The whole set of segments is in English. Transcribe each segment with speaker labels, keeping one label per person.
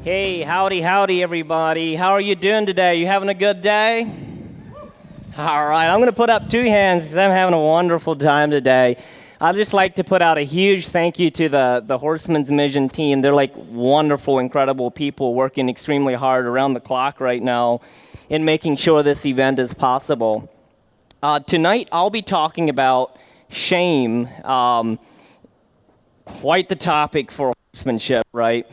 Speaker 1: Hey, howdy, everybody. How are you doing today? You having a good day? All right, I'm going to put up two hands because I'm having a wonderful time today. I'd just like to put out a huge thank you to the Horseman's Mission team. They're like wonderful, incredible people working extremely hard around the clock right now in making sure this event is possible. Tonight, I'll be talking about shame. Quite the topic for horsemanship, right?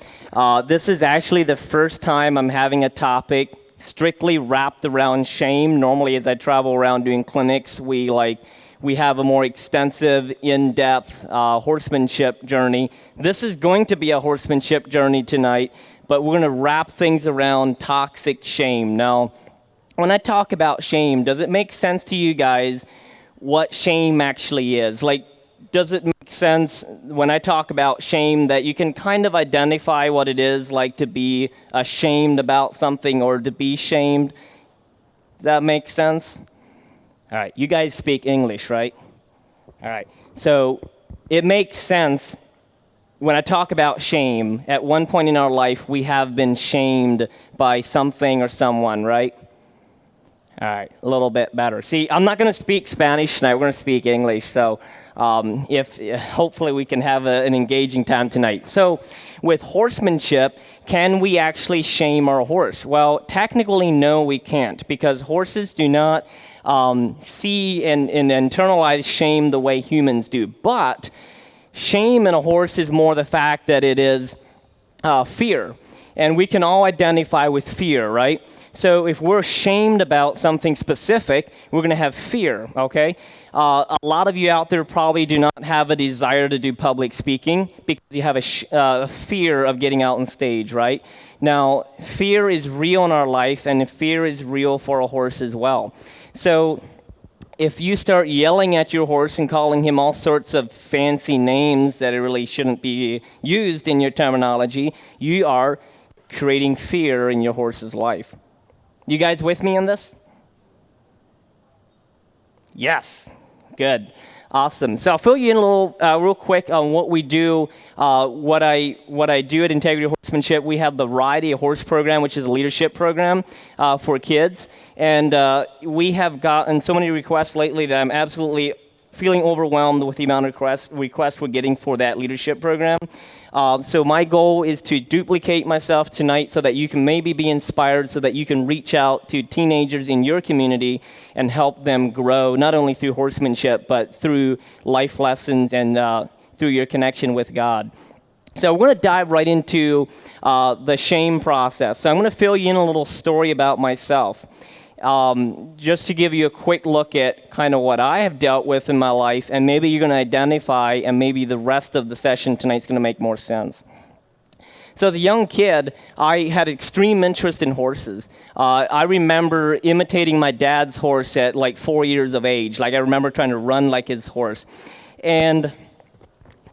Speaker 1: This is actually the first time I'm having a topic strictly wrapped around shame. Normally, as I travel around doing clinics, we have a more extensive, in-depth horsemanship journey. This is going to be a horsemanship journey tonight, but we're going to wrap things around toxic shame. Now, when I talk about shame, does it make sense to you guys what shame actually is? Does it make sense when I talk about shame that you can kind of identify what it is like to be ashamed about something or to be shamed? Does that make sense? All right, you guys speak English, right? All right, so it makes sense when I talk about shame. At one point in our life, we have been shamed by something or someone, right? All right, a little bit better. See, I'm not going to speak Spanish tonight. We're going to speak English. So hopefully we can have an engaging time tonight. So with horsemanship, can we actually shame our horse? Well, technically, no, we can't, because horses do not see and internalize shame the way humans do. But shame in a horse is more the fact that it is fear. And we can all identify with fear, right? So if we're ashamed about something specific, we're going to have fear, okay? A lot of you out there probably do not have a desire to do public speaking because you have a fear of getting out on stage, right? Now, fear is real in our life, and fear is real for a horse as well. So if you start yelling at your horse and calling him all sorts of fancy names that really shouldn't be used in your terminology, you are creating fear in your horse's life. You guys with me on this? Yes. Good. Awesome. So I'll fill you in a little real quick on what we do, what I do at Integrity Horsemanship. We have the Ride a Horse program, which is a leadership program for kids. And we have gotten so many requests lately that I'm absolutely feeling overwhelmed with the amount of requests we're getting for that leadership program. So my goal is to duplicate myself tonight so that you can maybe be inspired, so that you can reach out to teenagers in your community and help them grow, not only through horsemanship, but through life lessons and through your connection with God. So we're going to dive right into the shame process. So I'm going to fill you in a little story about myself. Just to give you a quick look at kind of what I have dealt with in my life, and maybe you're going to identify, and maybe the rest of the session tonight is going to make more sense. So as a young kid, I had extreme interest in horses. I remember imitating my dad's horse at like 4 years of age. I remember trying to run like his horse. And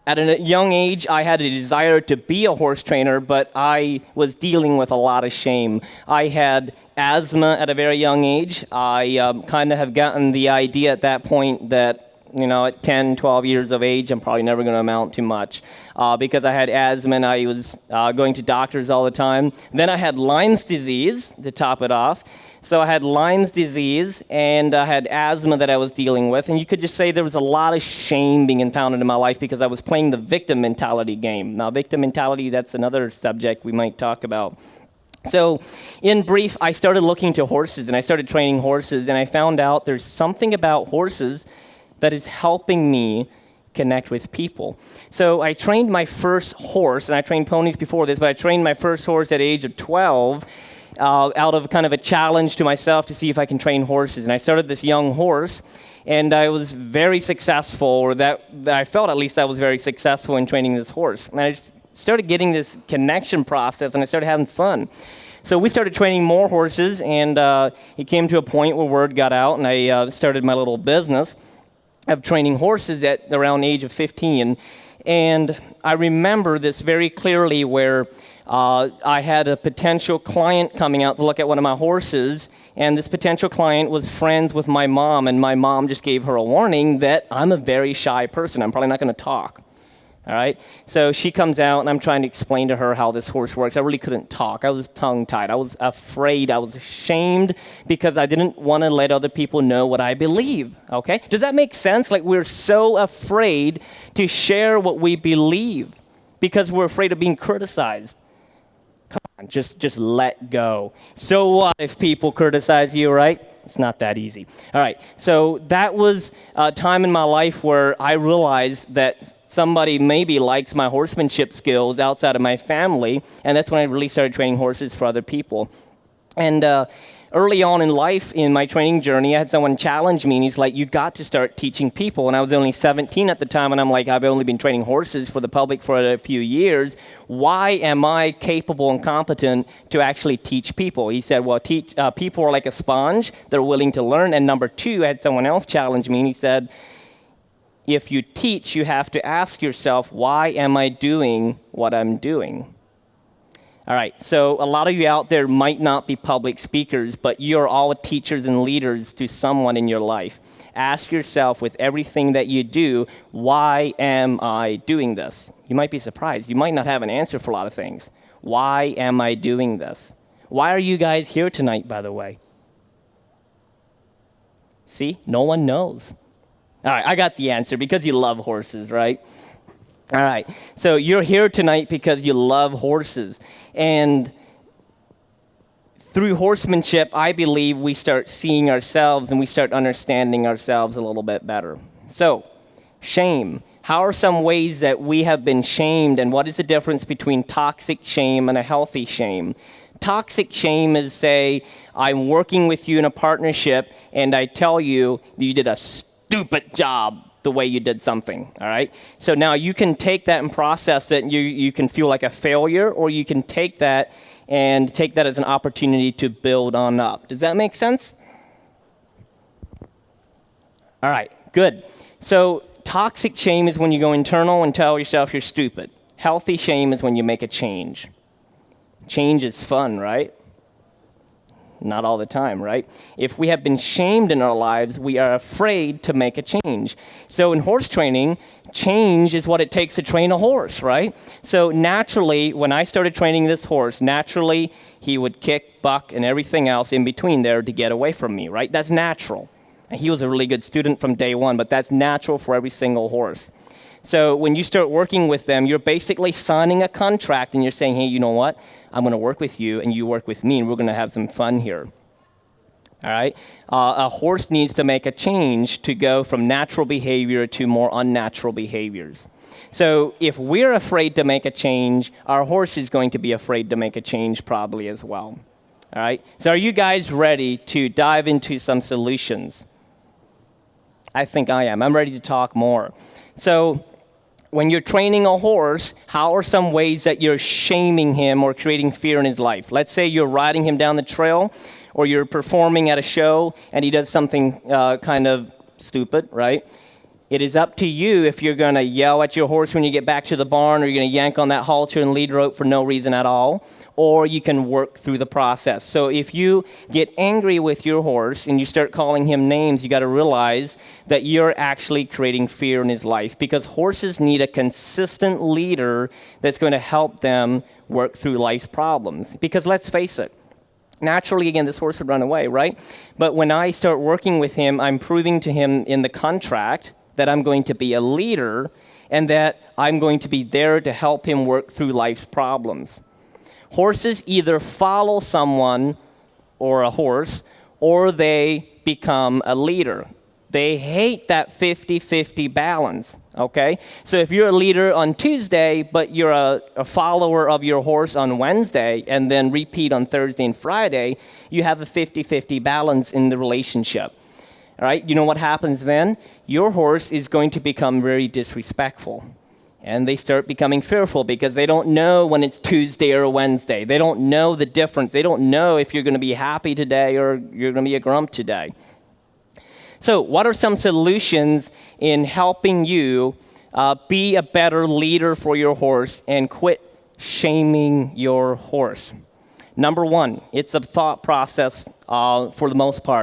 Speaker 1: at a young age, I had a desire to be a horse trainer, but I was dealing with a lot of shame. I had asthma at a very young age. I kind of have gotten the idea at that point that, at 10, 12 years of age, I'm probably never going to amount to much because I had asthma and I was going to doctors all the time. Then I had Lyme's disease to top it off. So I had Lyme's disease, and I had asthma that I was dealing with, and you could just say there was a lot of shame being impounded in my life because I was playing the victim mentality game. Now, victim mentality, that's another subject we might talk about. So, in brief, I started looking to horses, and I started training horses, and I found out there's something about horses that is helping me connect with people. So I trained my first horse, and I trained ponies before this, but I trained my first horse at the age of 12, out of kind of a challenge to myself to see if I can train horses. And I started this young horse, and I was very successful, or that I felt at least I was very successful in training this horse. And I started getting this connection process, and I started having fun. So we started training more horses, and it came to a point where word got out, and I started my little business of training horses at around the age of 15. And I remember this very clearly where I had a potential client coming out to look at one of my horses, and this potential client was friends with my mom, and my mom just gave her a warning that I'm a very shy person. I'm probably not going to talk. All right, so she comes out, and I'm trying to explain to her how this horse works. I really couldn't talk. I was tongue-tied. I was afraid. I was ashamed because I didn't want to let other people know what I believe, okay? Does that make sense? Like, we're so afraid to share what we believe because we're afraid of being criticized. Come on, just let go. So what if people criticize you, right? It's not that easy. All right, so that was a time in my life where I realized that somebody maybe likes my horsemanship skills outside of my family, and that's when I really started training horses for other people. And early on in life, in my training journey, I had someone challenge me, and he's like, you got to start teaching people. And I was only 17 at the time, and I'm like, I've only been training horses for the public for a few years. Why am I capable and competent to actually teach people? He said, well, people are like a sponge. They're willing to learn. And number two, I had someone else challenge me, and he said, if you teach, you have to ask yourself, why am I doing what I'm doing? All right, so a lot of you out there might not be public speakers, but you're all teachers and leaders to someone in your life. Ask yourself with everything that you do, why am I doing this? You might be surprised. You might not have an answer for a lot of things. Why am I doing this? Why are you guys here tonight, by the way? See, no one knows. All right, I got the answer, because you love horses, right? All right, so you're here tonight because you love horses. And through horsemanship, I believe we start seeing ourselves and we start understanding ourselves a little bit better. So, shame. How are some ways that we have been shamed, and what is the difference between toxic shame and a healthy shame? Toxic shame is, say, I'm working with you in a partnership, and I tell you that you did a stupid job the way you did something, all right? So now you can take that and process it, and you can feel like a failure, or you can take that and take that as an opportunity to build on up. Does that make sense? All right, good. So toxic shame is when you go internal and tell yourself you're stupid. Healthy shame is when you make a change. Change is fun, right? Not all the time, right? If we have been shamed in our lives, we are afraid to make a change. So in horse training, change is what it takes to train a horse, right? So naturally, when I started training this horse, naturally, he would kick, buck, and everything else in between there to get away from me, right? That's natural. And he was a really good student from day one, but that's natural for every single horse. So when you start working with them, you're basically signing a contract, and you're saying, hey, you know what? I'm going to work with you, and you work with me, and we're going to have some fun here. All right? A horse needs to make a change to go from natural behavior to more unnatural behaviors. So if we're afraid to make a change, our horse is going to be afraid to make a change probably as well. All right? So are you guys ready to dive into some solutions? I think I am. I'm ready to talk more. So when you're training a horse, how are some ways that you're shaming him or creating fear in his life? Let's say you're riding him down the trail, or you're performing at a show, and he does something kind of stupid, right? It is up to you if you're going to yell at your horse when you get back to the barn, or you're going to yank on that halter and lead rope for no reason at all, or you can work through the process. So if you get angry with your horse and you start calling him names, you got to realize that you're actually creating fear in his life, because horses need a consistent leader that's going to help them work through life's problems. Because let's face it, naturally, again, this horse would run away, right? But when I start working with him, I'm proving to him in the contract that I'm going to be a leader and that I'm going to be there to help him work through life's problems. Horses either follow someone or a horse, or they become a leader. They hate that 50-50 balance, okay? So if you're a leader on Tuesday, but you're a follower of your horse on Wednesday, and then repeat on Thursday and Friday, you have a 50-50 balance in the relationship. All right, you know what happens then? Your horse is going to become very disrespectful. And they start becoming fearful because they don't know when it's Tuesday or Wednesday. They don't know the difference. They don't know if you're going to be happy today or you're going to be a grump today. So what are some solutions in helping you be a better leader for your horse and quit shaming your horse? Number one, it's a thought process for the most part.